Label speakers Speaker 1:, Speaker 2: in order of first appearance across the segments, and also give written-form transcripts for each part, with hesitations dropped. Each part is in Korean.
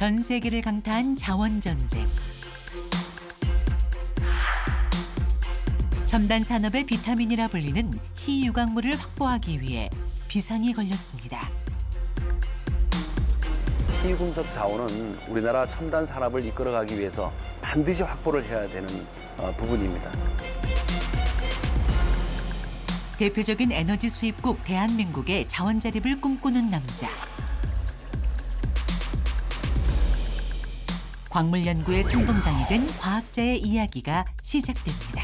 Speaker 1: 전 세계를 강타한 자원 전쟁. 첨단 산업의 비타민이라 불리는 희유광물을 확보하기 위해 비상이 걸렸습니다.
Speaker 2: 희금속 자원은 우리나라 첨단 산업을 이끌어가기 위해서 반드시 확보를 해야 되는 부분입니다.
Speaker 1: 대표적인 에너지 수입국 대한민국의 자원 자립을 꿈꾸는 남자. 광물 연구의 선봉장이 된 과학자의 이야기가 시작됩니다.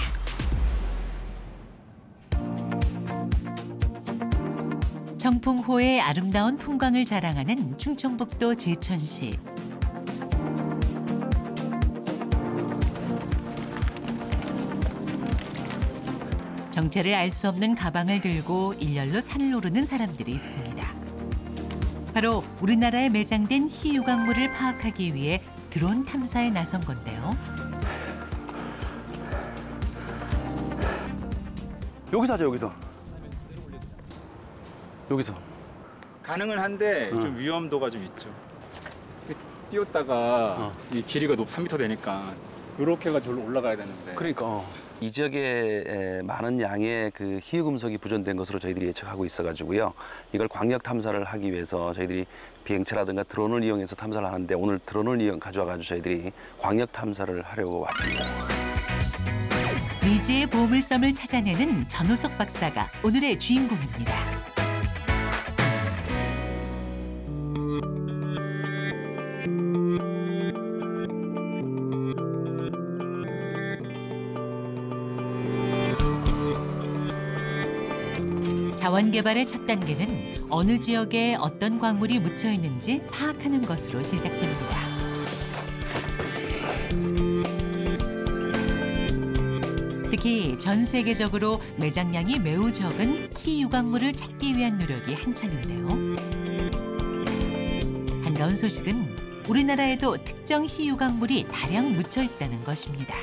Speaker 1: 청풍호의 아름다운 풍광을 자랑하는 충청북도 제천시. 정체를 알 수 없는 가방을 들고 일렬로 산을 오르는 사람들이 있습니다. 바로 우리나라에 매장된 희유광물을 파악하기 위해 드론 탐사에 나선 건데요.
Speaker 2: 여기서 하죠, 여기서. 여기서.
Speaker 3: 가능은 한데 좀 위험도가 좀 있죠. 띄웠다가 이 길이가 3m 되니까 이렇게 해가 저로 올라가야 되는데.
Speaker 2: 그러니까 이 지역에 많은 양의 그 희유금속이 부존된 것으로 저희들이 예측하고 있어가지고요. 이걸 광역 탐사를 하기 위해서 저희들이 비행체라든가 드론을 이용해서 탐사를 하는데 오늘 드론을 가져와가지고 저희들이 광역 탐사를 하려고 왔습니다.
Speaker 1: 미지의 보물섬을 찾아내는 전호석 박사가 오늘의 주인공입니다. 자원 개발의 첫 단계는 어느 지역에 어떤 광물이 묻혀 있는지 파악하는 것으로 시작됩니다. 특히 전 세계적으로 매장량이 매우 적은 희유광물을 찾기 위한 노력이 한창인데요. 반가운 소식은 우리나라에도 특정 희유광물이 다량 묻혀 있다는 것입니다.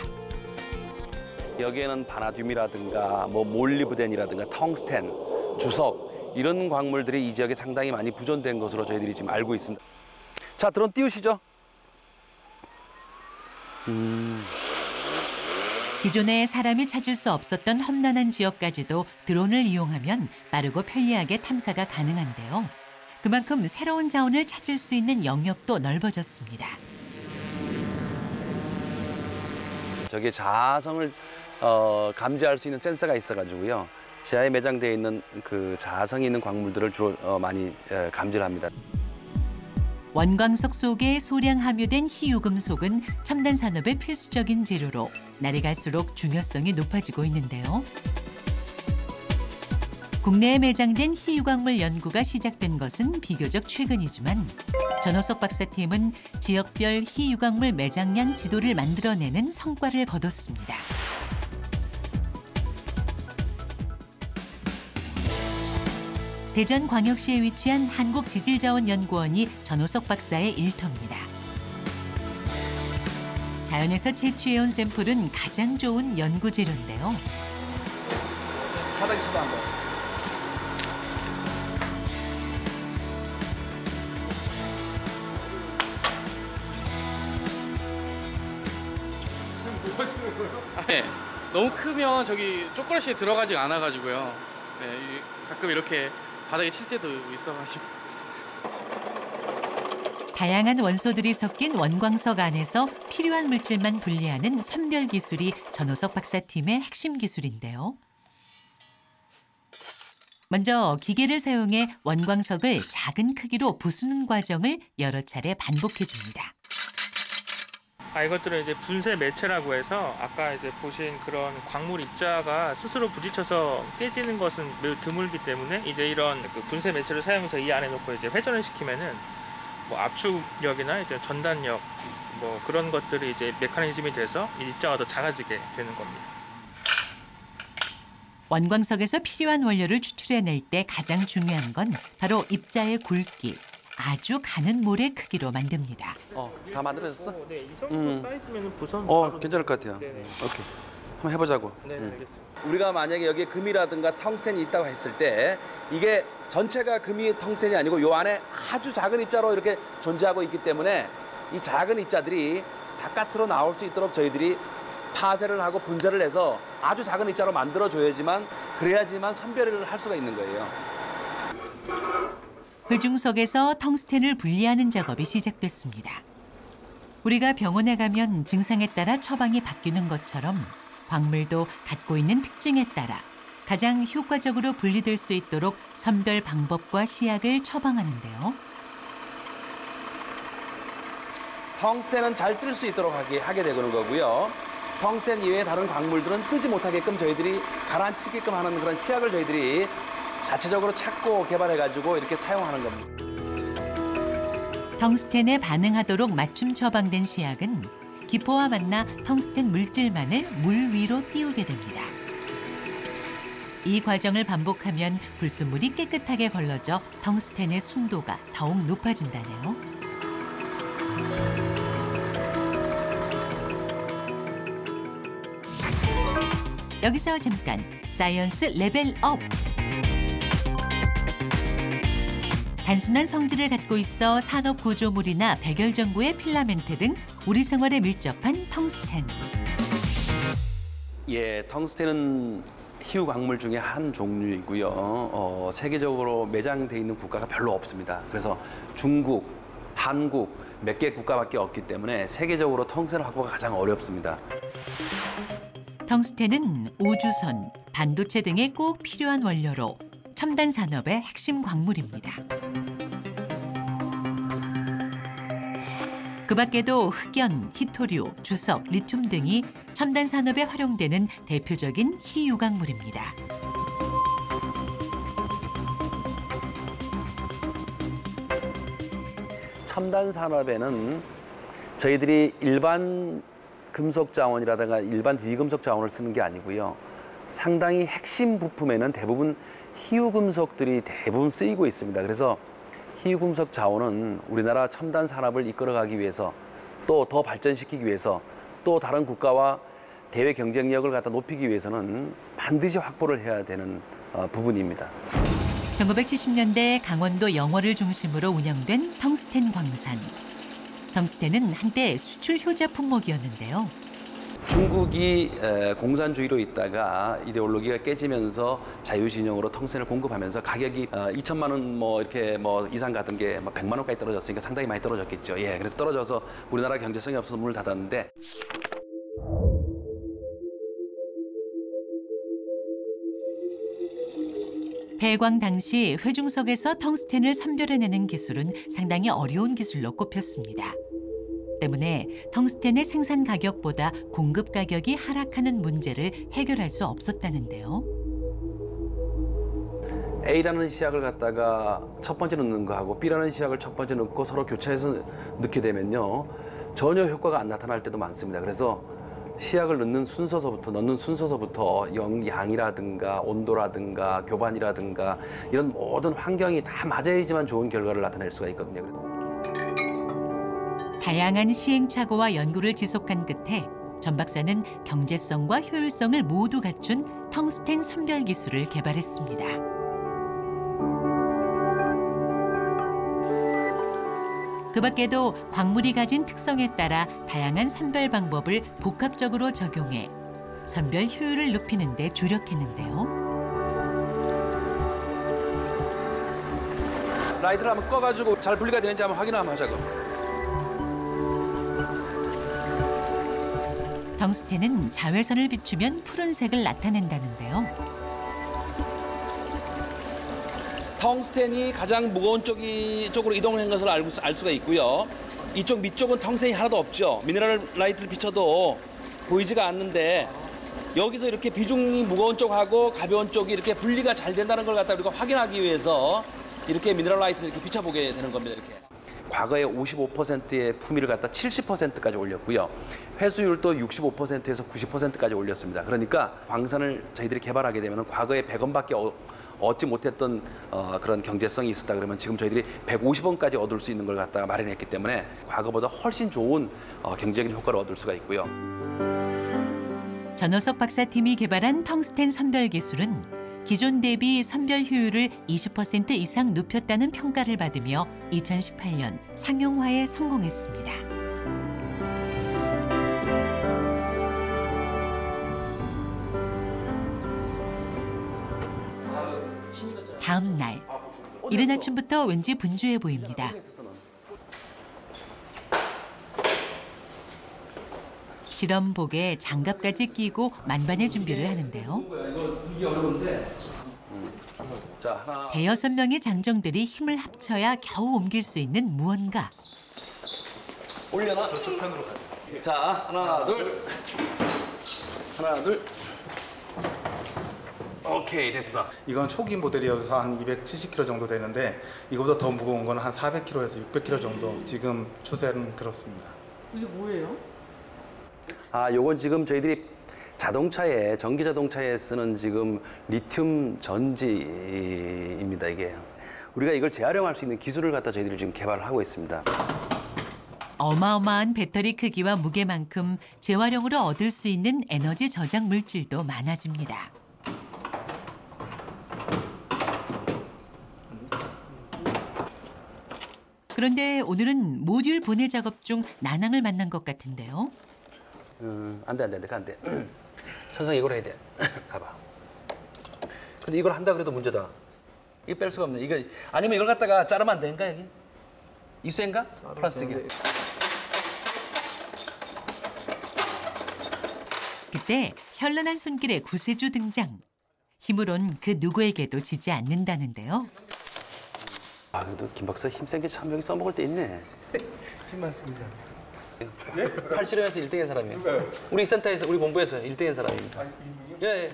Speaker 2: 여기에는 바나듐이라든가 몰리브덴이라든가 텅스텐, 주석 이런 광물들이 이 지역에 상당히 많이 부존된 것으로 저희들이 지금 알고 있습니다. 자, 드론 띄우시죠.
Speaker 1: 기존에 사람이 찾을 수 없었던 험난한 지역까지도 드론을 이용하면 빠르고 편리하게 탐사가 가능한데요. 그만큼 새로운 자원을 찾을 수 있는 영역도 넓어졌습니다.
Speaker 2: 저기에 자아성을 감지할 수 있는 센서가 있어가지고요. 지하에 매장되어 있는 그 자아성이 있는 광물들을 주로 많이 감지를 합니다.
Speaker 1: 원광석 속에 소량 함유된 희유금속은 첨단 산업의 필수적인 재료로 날이 갈수록 중요성이 높아지고 있는데요. 국내에 매장된 희유광물 연구가 시작된 것은 비교적 최근이지만 전호석 박사팀은 지역별 희유광물 매장량 지도를 만들어내는 성과를 거뒀습니다. 대전광역시에 위치한 한국지질자원연구원이 전호석 박사의 일터입니다. 자연에서 채취해온 샘플은 가장 좋은 연구 재료인데요.
Speaker 2: 바닥에 쳐도 한 번.
Speaker 4: 네, 너무 크면 저기 쪼그라시에 들어가지 않아가지고요. 네, 가끔 이렇게 바닥에 칠 때도 있어가지고.
Speaker 1: 다양한 원소들이 섞인 원광석 안에서 필요한 물질만 분리하는 선별 기술이 전호석 박사팀의 핵심 기술인데요. 먼저 기계를 사용해 원광석을 작은 크기로 부수는 과정을 여러 차례 반복해 줍니다.
Speaker 5: 이것들은 이제 분쇄 매체라고 해서 아까 이제 보신 그런 광물 입자가 스스로 부딪혀서 깨지는 것은 매우 드물기 때문에 이제 이런 그 분쇄 매체를 사용해서 이 안에 넣고 이제 회전을 시키면은 압축력이나 이제 전단력 그런 것들이 이제 메커니즘이 돼서 이 입자가 더 작아지게 되는 겁니다.
Speaker 1: 원광석에서 필요한 원료를 추출해낼 때 가장 중요한 건 바로 입자의 굵기. 아주 가는 모래 크기로 만듭니다.
Speaker 2: 다 만들어졌어?
Speaker 5: 네, 이 정도 사이즈면 부선.
Speaker 2: 괜찮을 것 같아요.
Speaker 5: 네네.
Speaker 2: 오케이, 한번 해보자고.
Speaker 5: 네, 알겠습니다.
Speaker 2: 우리가 만약에 여기에 금이라든가 텅센이 있다고 했을 때 이게 전체가 금이 텅센이 아니고 요 안에 아주 작은 입자로 이렇게 존재하고 있기 때문에 이 작은 입자들이 바깥으로 나올 수 있도록 저희들이 파쇄를 하고 분쇄를 해서 아주 작은 입자로 만들어줘야지만 그래야지만 선별을 할 수가 있는 거예요.
Speaker 1: 회중석에서 텅스텐을 분리하는 작업이 시작됐습니다. 우리가 병원에 가면 증상에 따라 처방이 바뀌는 것처럼 광물도 갖고 있는 특징에 따라 가장 효과적으로 분리될 수 있도록 선별 방법과 시약을 처방하는데요.
Speaker 2: 텅스텐은 잘 뜰 수 있도록 하게 되는 거고요. 텅스텐 이외의 다른 광물들은 뜨지 못하게끔 저희들이 가라앉히게끔 하는 그런 시약을 저희들이 자체적으로 찾고 개발해가지고 이렇게 사용하는 겁니다.
Speaker 1: 텅스텐에 반응하도록 맞춤 처방된 시약은 기포와 만나 텅스텐 물질만을 물 위로 띄우게 됩니다. 이 과정을 반복하면 불순물이 깨끗하게 걸러져 텅스텐의 순도가 더욱 높아진다네요. 여기서 잠깐 사이언스 레벨업! 단순한 성질을 갖고 있어 산업 구조물이나 백열전구의 필라멘트 등 우리 생활에 밀접한 텅스텐.
Speaker 2: 예, 텅스텐은 희귀 광물 중에 한 종류이고요. 세계적으로 매장돼 있는 국가가 별로 없습니다. 그래서 중국, 한국 몇 개 국가밖에 없기 때문에 세계적으로 텅스텐 확보가 가장 어렵습니다.
Speaker 1: 텅스텐은 우주선, 반도체 등에 꼭 필요한 원료로 첨단 산업의 핵심 광물입니다. 그 밖에도 흑연, 히토류, 주석, 리튬 등이 첨단 산업에 활용되는 대표적인 희유광물입니다.
Speaker 2: 첨단 산업에는 저희들이 일반 금속 자원이라든가 일반 비금속 자원을 쓰는 게 아니고요. 상당히 핵심 부품에는 대부분 희유금속들이 대부분 쓰이고 있습니다. 그래서 희유금속 자원은 우리나라 첨단 산업을 이끌어가기 위해서 또 더 발전시키기 위해서 또 다른 국가와 대외 경쟁력을 갖다 높이기 위해서는 반드시 확보를 해야 되는 부분입니다.
Speaker 1: 1970년대 강원도 영월을 중심으로 운영된 텅스텐 광산. 텅스텐은 한때 수출 효자 품목이었는데요.
Speaker 2: 중국이 공산주의로 있다가 이데올로기가 깨지면서 자유진영으로 텅스텐을 공급하면서 가격이 2천만 원 이렇게 이상 가던 게 100만 원까지 떨어졌으니까 상당히 많이 떨어졌겠죠. 예, 그래서 떨어져서 우리나라 경제성이 없어서 문을 닫았는데
Speaker 1: 폐광 당시 회중석에서 텅스텐을 선별해내는 기술은 상당히 어려운 기술로 꼽혔습니다. 때문에 텅스텐의 생산 가격보다 공급 가격이 하락하는 문제를 해결할 수 없었다는데요.
Speaker 2: A라는 시약을 갖다가 첫 번째 넣는 거하고 B라는 시약을 첫 번째 넣고 서로 교차해서 넣게 되면요. 전혀 효과가 안 나타날 때도 많습니다. 그래서 시약을 넣는 순서서부터 양이라든가 온도라든가 교반이라든가 이런 모든 환경이 다 맞아야지만 좋은 결과를 나타낼 수가 있거든요.
Speaker 1: 다양한 시행착오와 연구를 지속한 끝에 전 박사는 경제성과 효율성을 모두 갖춘 텅스텐 선별 기술을 개발했습니다. 그 밖에도 광물이 가진 특성에 따라 다양한 선별 방법을 복합적으로 적용해 선별 효율을 높이는 데 주력했는데요.
Speaker 2: 라이트를 한번 꺼가지고 잘 분리가 되는지 한번 확인 한번 하자고.
Speaker 1: 텅스텐은 자외선을 비추면 푸른색을 나타낸다는데요.
Speaker 2: 텅스텐이 가장 무거운 쪽으로 이동한 것을 알 수가 있고요. 이쪽 밑쪽은 텅스텐이 하나도 없죠. 미네랄 라이트를 비춰도 보이지가 않는데 여기서 이렇게 비중이 무거운 쪽하고 가벼운 쪽이 이렇게 분리가 잘 된다는 걸 갖다 우리가 확인하기 위해서 이렇게 미네랄 라이트를 이렇게 비춰보게 되는 겁니다. 이렇게. 과거에 55%의 품위를 갖다 70%까지 올렸고요. 회수율도 65%에서 90%까지 올렸습니다. 그러니까 광산을 저희들이 개발하게 되면 과거에 100원밖에 얻지 못했던 그런 경제성이 있었다 그러면 지금 저희들이 150원까지 얻을 수 있는 걸 갖다가 마련했기 때문에 과거보다 훨씬 좋은 경제적인 효과를 얻을 수가 있고요.
Speaker 1: 전호석 박사팀이 개발한 텅스텐 선별 기술은 기존 대비 선별 효율을 20% 이상 높였다는 평가를 받으며 2018년 상용화에 성공했습니다. 다음 날 이른 아침부터 왠지 분주해 보입니다. 실험복에 장갑까지 끼고 만반의 준비를 하는데요.
Speaker 2: 자, 하나.
Speaker 1: 대여섯 명의 장정들이 힘을 합쳐야 겨우 옮길 수 있는 무언가.
Speaker 2: 올려놔. 저쪽 편으로 가자. 자, 하나, 둘. 하나, 둘. 오케이, 됐어.
Speaker 3: 이건 초기 모델이어서 한 270kg 정도 되는데 이거보다 더 무거운 건 한 400kg에서 600kg 정도 지금 추세는 그렇습니다.
Speaker 2: 아, 요건 지금 저희들이 자동차에, 전기 자동차에 쓰는 지금 리튬 전지입니다, 이게. 우리가 이걸 재활용할 수 있는 기술을 갖다 저희들이 지금 개발을 하고 있습니다.
Speaker 1: 어마어마한 배터리 크기와 무게만큼 재활용으로 얻을 수 있는 에너지 저장 물질도 많아집니다. 그런데 오늘은 모듈 분해 작업 중 난항을 만난 것 같은데요.
Speaker 2: 안 돼, 그거 안 돼. 선생님 이걸 해야 돼. 봐봐. 근데 이걸 한다 그래도 문제다. 이거 뺄 수가 없네. 이거 아니면 이걸 갖다가 자르면 안 되는가 여기? 입수인가? 플라스틱이.
Speaker 1: 그때 현란한 손길의 구세주 등장. 힘으론 그 누구에게도 지지 않는다는데요.
Speaker 2: 아, 그래도 김 박사 힘센 게 참 여기 써먹을 때 있네.
Speaker 3: 힘 많습니다.
Speaker 2: 팔씨름에서 1등한 사람이에요. 우리 센터에서, 우리 본부에서 1등한 사람입니다. 예, 예.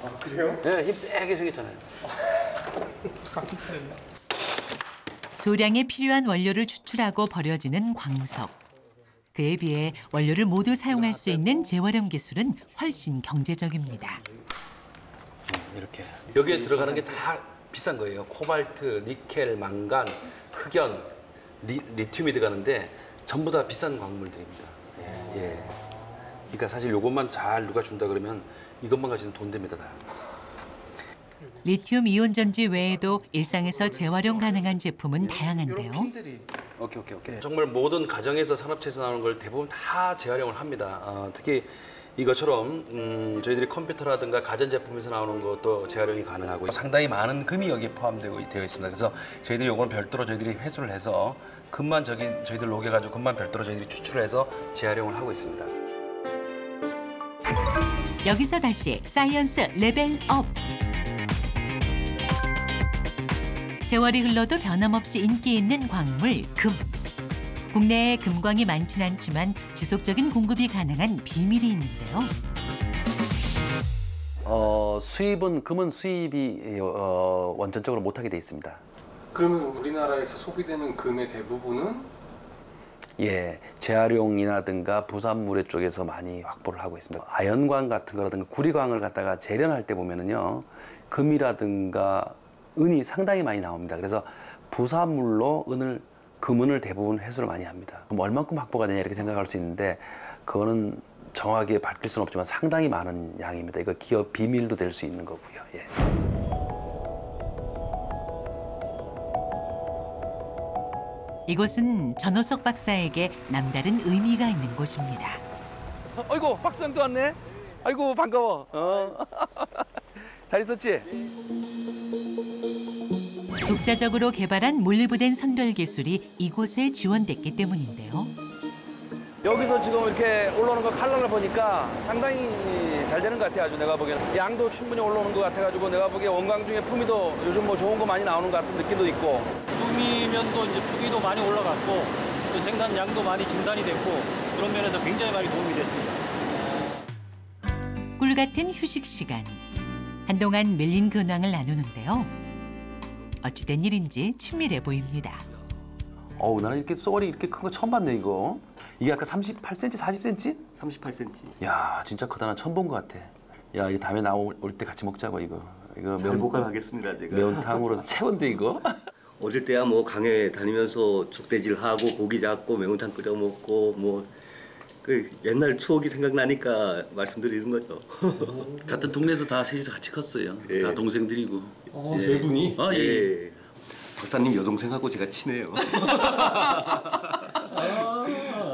Speaker 3: 아, 그래요?
Speaker 2: 예, 힘 세게 생겼잖아요.
Speaker 1: 소량에 필요한 원료를 추출하고 버려지는 광석. 그에 비해 원료를 모두 사용할 수 있는 재활용 기술은 훨씬 경제적입니다.
Speaker 2: 이렇게. 여기에 들어가는 게 다 비싼 거예요. 코발트, 니켈, 망간, 흑연, 리튬이 들어가는데 전부 다 비싼 광물들입니다. 예, 예. 그러니까 사실 이것만 잘 누가 준다 그러면 이것만 가지고 돈 됩니다, 다.
Speaker 1: 리튬 이온 전지 외에도 일상에서 재활용 가능한 제품은 다양한데요.
Speaker 2: 오케이. 정말 모든 가정에서 산업체에서 나오는 걸 대부분 다 재활용을 합니다. 특히 이것처럼 저희들이 컴퓨터라든가 가전제품에서 나오는 것도 재활용이 가능하고 상당히 많은 금이 여기에 포함되어 있습니다. 그래서 저희들이 이건 별도로 저희들이 회수를 해서 금만 저희들 녹여가지고 금만 별도로 저희들이 추출을 해서 재활용을 하고 있습니다.
Speaker 1: 여기서 다시 사이언스 레벨업. 세월이 흘러도 변함없이 인기 있는 광물 금. 국내에 금광이 많진 않지만 지속적인 공급이 가능한 비밀이 있는데요.
Speaker 2: 금은 수입이 원천적으로 못하게 돼 있습니다.
Speaker 6: 그러면 우리나라에서 소비되는 금의 대부분은?
Speaker 2: 예, 재활용이라든가 부산물의 쪽에서 많이 확보를 하고 있습니다. 아연광 같은 거라든가 구리광을 갖다가 재련할 때 보면은요, 금이라든가 은이 상당히 많이 나옵니다. 그래서 부산물로 금은을 대부분 회수를 많이 합니다. 그럼 얼만큼 확보가 되냐 이렇게 생각할 수 있는데 그거는 정확하게 밝힐 수는 없지만 상당히 많은 양입니다. 이거 기업 비밀도 될 수 있는 거고요. 예.
Speaker 1: 이곳은 전호석 박사에게 남다른 의미가 있는 곳입니다.
Speaker 2: 아이고 박사님도 왔네. 아이고 반가워. 잘 있었지?
Speaker 1: 독자적으로 개발한 몰리브덴 선별 기술이 이곳에 지원됐기 때문인데요.
Speaker 2: 여기서 지금 이렇게 올라오는 거 칼날을 보니까 상당히 잘 되는 것 같아요. 아주 내가 보기에는 양도 충분히 올라오는 것 같아가지고 내가 보기에 원광 중에 품위도 요즘 뭐 좋은 거 많이 나오는 것 같은 느낌도 있고.
Speaker 7: 품위면도 이제 품위도 많이 올라갔고 또 생산량도 많이 증단이 됐고 그런 면에서 굉장히 많이 도움이 됐습니다.
Speaker 1: 꿀 같은 휴식 시간. 한동안 밀린 근황을 나누는데요. 어찌된 일인지 친밀해 보입니다.
Speaker 2: 나는 이렇게 쏘가리 이렇게 큰 거 처음 봤네 이거. 이게 아까 38cm, 40cm?
Speaker 8: 38cm.
Speaker 2: 야, 진짜 크다. 나 처음 본 것 같아. 야, 이거 다음에 나올 때 같이 먹자고 이거. 이거
Speaker 8: 잘 보관하겠습니다 제가.
Speaker 2: 매운탕으로 최고인데 이거.
Speaker 8: 어릴 때야 뭐 강에 다니면서 족대질하고 고기 잡고 매운탕 끓여 먹고 뭐 그 옛날 추억이 생각나니까 말씀드리는 거죠.
Speaker 2: 같은 동네에서 다 셋이서 같이 컸어요.
Speaker 8: 예.
Speaker 2: 다 동생들이고.
Speaker 6: 세 분이?
Speaker 2: 아, 예.
Speaker 8: 예. 박사님 여동생하고 제가 친해요.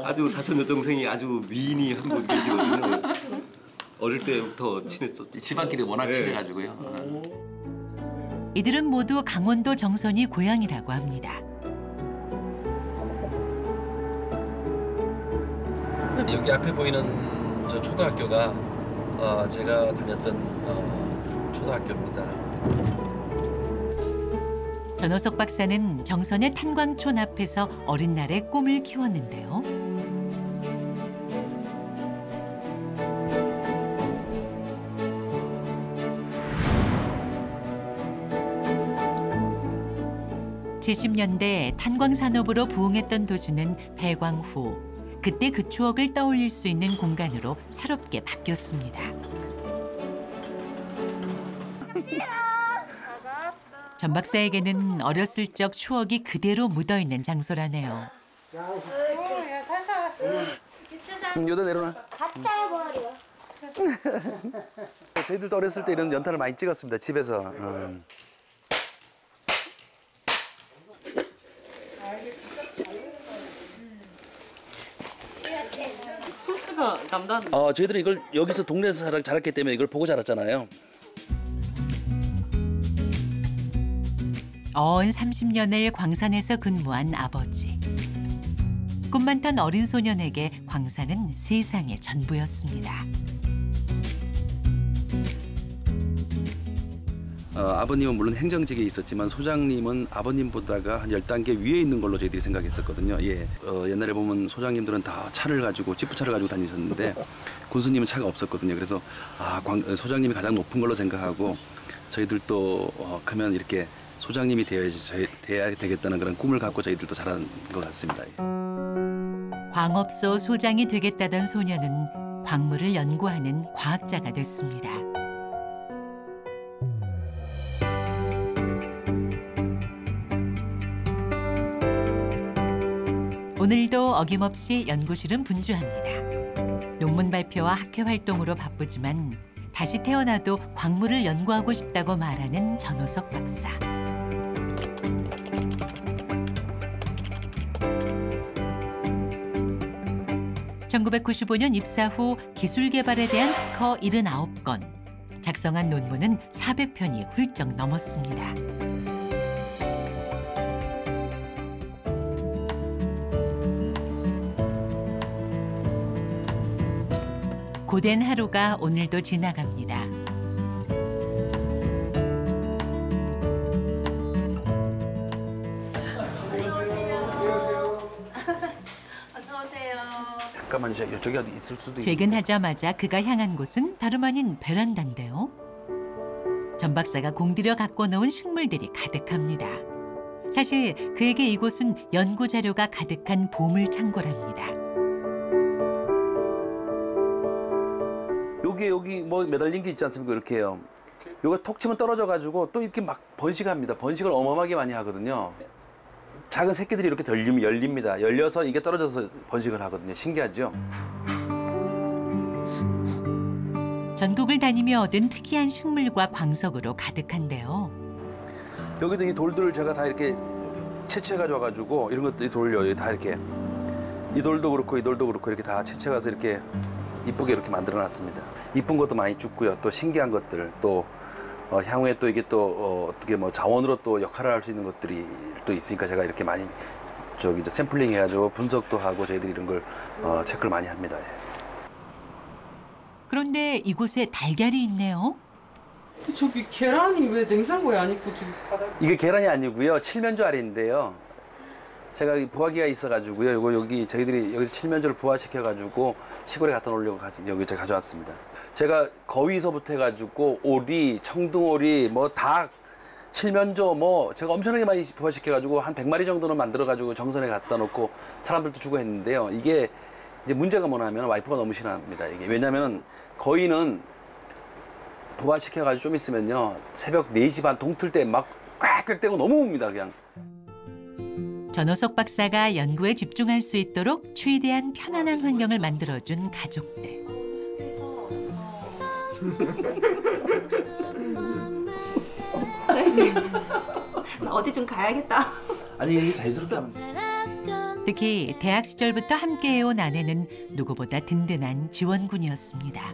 Speaker 8: 아주 사촌 여동생이 아주 미인이 한 분 계시거든요. 어릴 때부터 친했었지.
Speaker 2: 집안끼리 워낙
Speaker 8: 예.
Speaker 2: 친해가지고요.
Speaker 1: 이들은 모두 강원도 정선이 고향이라고 합니다.
Speaker 2: 여기 앞에 보이는 저 초등학교가 제가 다녔던 초등학교입니다.
Speaker 1: 전호석 박사는 정선의 탄광촌 앞에서 어린 날에 꿈을 키웠는데요. (70년대) 탄광 산업으로 부흥했던 도시는 폐광 후 그때 그 추억을 떠올릴 수 있는 공간으로 새롭게 바뀌었습니다. 전 박사에게는 어렸을 적 추억이 그대로 묻어있는 장소라네요.
Speaker 2: 여기다 내려놔.
Speaker 9: 갖다 버려.
Speaker 2: 저희들도 어렸을 때 이런 연탄을 많이 찍었습니다. 집에서.
Speaker 10: 소스가 담당.
Speaker 2: 저희들은 이걸 여기서 동네에서 자랐기 때문에 이걸 보고 자랐잖아요.
Speaker 1: 어언 30년을 광산에서 근무한 아버지. 꿈 많던 어린 소년에게 광산은 세상의 전부였습니다.
Speaker 2: 아버님은 물론 행정직에 있었지만 소장님은 아버님보다가 한 10단계 위에 있는 걸로 저희들이 생각했었거든요. 예. 옛날에 보면 소장님들은 다 차를 가지고 지프차를 가지고 다니셨는데 군수님은 차가 없었거든요. 그래서 소장님이 가장 높은 걸로 생각하고 저희들도 크면 이렇게 소장님이 돼야 되겠다는 그런 꿈을 갖고 저희들도 자란 것 같습니다.
Speaker 1: 광업소 소장이 되겠다던 소녀는 광물을 연구하는 과학자가 됐습니다. 오늘도 어김없이 연구실은 분주합니다. 논문 발표와 학회 활동으로 바쁘지만 다시 태어나도 광물을 연구하고 싶다고 말하는 전호석 박사. (1995년) 입사 후 기술 개발에 대한 특허 79건, 작성한 논문은 400편이 훌쩍 넘었습니다. 고된 하루가 오늘도 지나갑니다.
Speaker 2: 잠깐만 이쪽에 있을 수도 있고.
Speaker 1: 퇴근하자마자 그가 향한 곳은 다름 아닌 베란다인데요. 전 박사가 공들여 갖고 놓은 식물들이 가득합니다. 사실 그에게 이곳은 연구 자료가 가득한 보물 창고랍니다.
Speaker 2: 여기 뭐 매달린 게 있지 않습니까? 이렇게요. 요거 톡 치면 떨어져 가지고 또 이렇게 막 번식합니다. 번식을 어마어마하게 많이 하거든요. 작은 새끼들이 이렇게 열립니다. 열려서 이게 떨어져서 번식을 하거든요. 신기하죠?
Speaker 1: 전국을 다니며 얻은 특이한 식물과 광석으로 가득한데요.
Speaker 2: 여기도 이 돌들을 제가 다 이렇게 채취해 가져와가지고 이런 것들이 돌려 다 이렇게 이 돌도 그렇고 이 돌도 그렇고 이렇게 다 채취해 가서 이렇게 이쁘게 이렇게 만들어놨습니다. 이쁜 것도 많이 줍고요. 또 신기한 것들 또 향후에 또 이게 또 어떻게 뭐 자원으로 또 역할을 할 수 있는 것들이 또 있으니까 제가 이렇게 많이 샘플링 해가지고 분석도 하고 저희들이 이런 걸 체크를 많이 합니다. 예.
Speaker 1: 그런데 이곳에 달걀이 있네요.
Speaker 10: 저기 계란이 왜 냉장고에 안 있고 지금 바닥에?
Speaker 2: 이게 계란이 아니고요. 칠면조 알인데요. 제가 부화기가 있어가지고요. 여기 저희들이 여기서 칠면조를 부화시켜가지고 시골에 갖다 놓으려고 여기 제가 가져왔습니다. 제가 거위서부터 해가지고 오리, 청둥오리, 뭐 닭, 칠면조 뭐 제가 엄청나게 많이 부화시켜가지고 한 100마리 정도는 만들어가지고 정선에 갖다 놓고 사람들도 주고 했는데요. 이게 이제 문제가 뭐냐면 와이프가 너무 싫어합니다. 이게 왜냐면 거위는 부화시켜가지고 좀 있으면요 새벽 4시 반 동틀 때 막 꽥꽥대고 너무 웁니다 그냥.
Speaker 1: 전호석 박사가 연구에 집중할 수 있도록 최대한 편안한 환경을 만들어준 가족들.
Speaker 9: 어디 좀 가야겠다.
Speaker 2: 아니 이게 자연스럽게 하면.
Speaker 1: 특히 대학 시절부터 함께해온 아내는 누구보다 든든한 지원군이었습니다.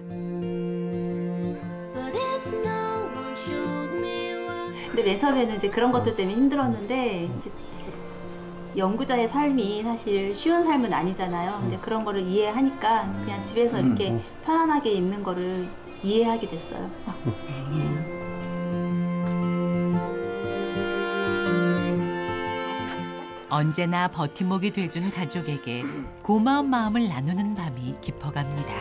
Speaker 9: 근데 맨 처음에는 이제 그런 것들 때문에 힘들었는데 이제 연구자의 삶이 사실 쉬운 삶은 아니잖아요. 근데 그런 거를 이해하니까 그냥 집에서 이렇게 편안하게 있는 거를 이해하게 됐어요.
Speaker 1: 언제나 버팀목이 돼준 가족에게 고마운 마음을 나누는 밤이 깊어갑니다.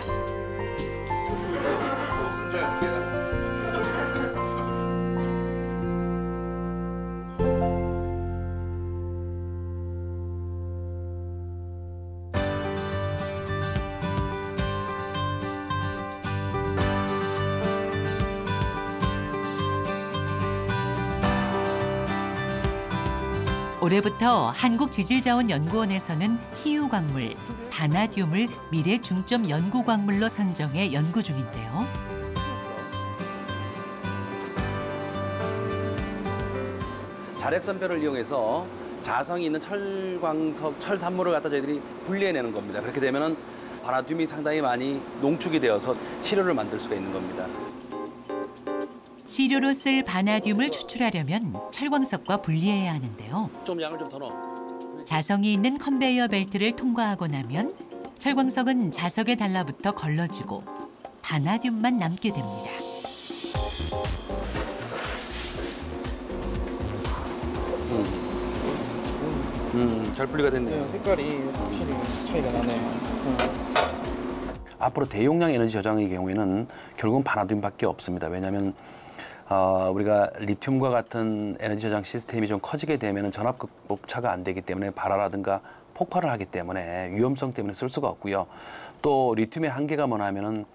Speaker 1: 올해부터 한국지질자원연구원에서는 희유광물, 바나듐을 미래 중점 연구광물로 선정해 연구 중인데요.
Speaker 2: 자력선별을 이용해서 자성이 있는 철광석, 철산물을 갖다 저희들이 분리해내는 겁니다. 그렇게 되면은 바나듐이 상당히 많이 농축이 되어서 시료를 만들 수가 있는 겁니다.
Speaker 1: 시료로 쓸 바나듐을 추출하려면 철광석과 분리해야 하는데요.
Speaker 2: 좀 양을 좀 더 넣어.
Speaker 1: 자성이 있는 컨베이어 벨트를 통과하고 나면 철광석은 자석에 달라붙어 걸러지고 바나듐만 남게 됩니다.
Speaker 2: 잘 분리가 됐네요.
Speaker 4: 네, 색깔이 확실히 차이가 나네요.
Speaker 2: 앞으로 대용량 에너지 저장의 경우에는 결국은 바나듐밖에 없습니다. 왜냐하면 우리가 리튬과 같은 에너지 저장 시스템이 좀 커지게 되면 전압 극복차가 안 되기 때문에 발화라든가 폭발을 하기 때문에 위험성 때문에 쓸 수가 없고요. 또 리튬의 한계가 뭐냐면은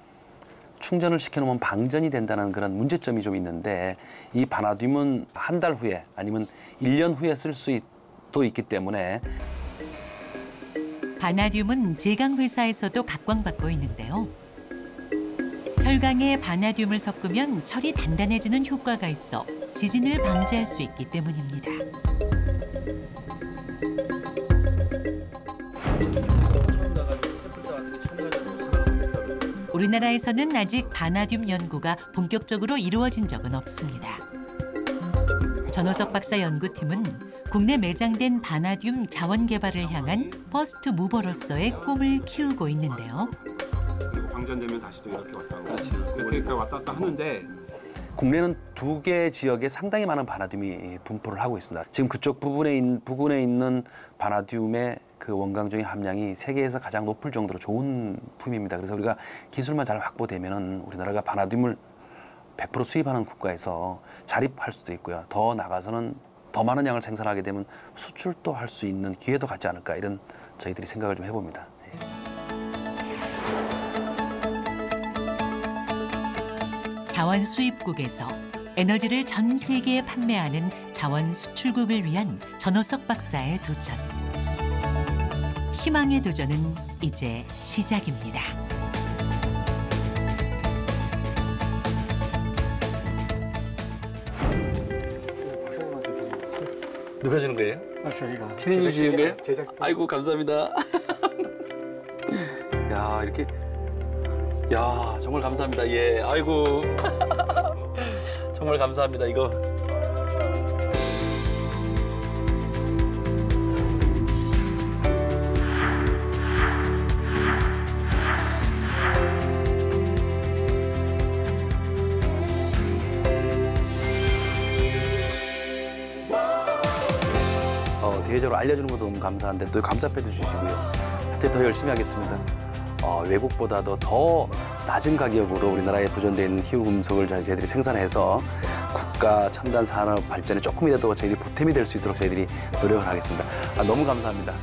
Speaker 2: 충전을 시켜놓으면 방전이 된다는 그런 문제점이 좀 있는데 이 바나듐은 한 달 후에 아니면 1년 후에 쓸 수도 있기 때문에
Speaker 1: 바나듐은 제강 회사에서도 각광받고 있는데요. 철강에 바나듐을 섞으면 철이 단단해지는 효과가 있어 지진을 방지할 수 있기 때문입니다. 우리나라에서는 아직 바나듐 연구가 본격적으로 이루어진 적은 없습니다. 전호석 박사 연구팀은 국내 매장된 바나듐 자원 개발을 향한 퍼스트 무버로서의 꿈을 키우고 있는데요.
Speaker 11: 방전되면 다시 또 이렇게 왔다 이렇게 왔다 갔다 하는데
Speaker 2: 국내는 2개 지역에 상당히 많은 바나듐이 분포를 하고 있습니다. 지금 그쪽 부근에 있는 바나듐의 그 원강적인 함량이 세계에서 가장 높을 정도로 좋은 품입니다. 그래서 우리가 기술만 잘 확보되면은 우리나라가 바나듐을 100% 수입하는 국가에서 자립할 수도 있고요. 더 나가서는 더 많은 양을 생산하게 되면 수출도 할 수 있는 기회도 갖지 않을까 이런 저희들이 생각을 좀 해봅니다.
Speaker 1: 자원 수입국에서 에너지를 전 세계에 판매하는 자원 수출국을 위한 전호석 박사의 도전. 희망의 도전은 이제 시작입니다.
Speaker 2: 누가 주는 거예요?
Speaker 3: 저희가.
Speaker 2: 피디님 주는 거예요?
Speaker 3: 제작자.
Speaker 2: 아이고 감사합니다. 야 이렇게 야 정말 감사합니다. 예 아이고 정말 감사합니다. 이거 대외적으로 알려주는 것도 너무 감사한데 또 감사패도 주시고요. 하여튼 더 열심히 하겠습니다. 외국보다도 더 낮은 가격으로 우리나라에 보존되어 있는 희우금속을 저희들이 생산해서 국가 첨단 산업 발전에 조금이라도 저희들이 보탬이 될 수 있도록 저희들이 노력을 하겠습니다. 너무 감사합니다.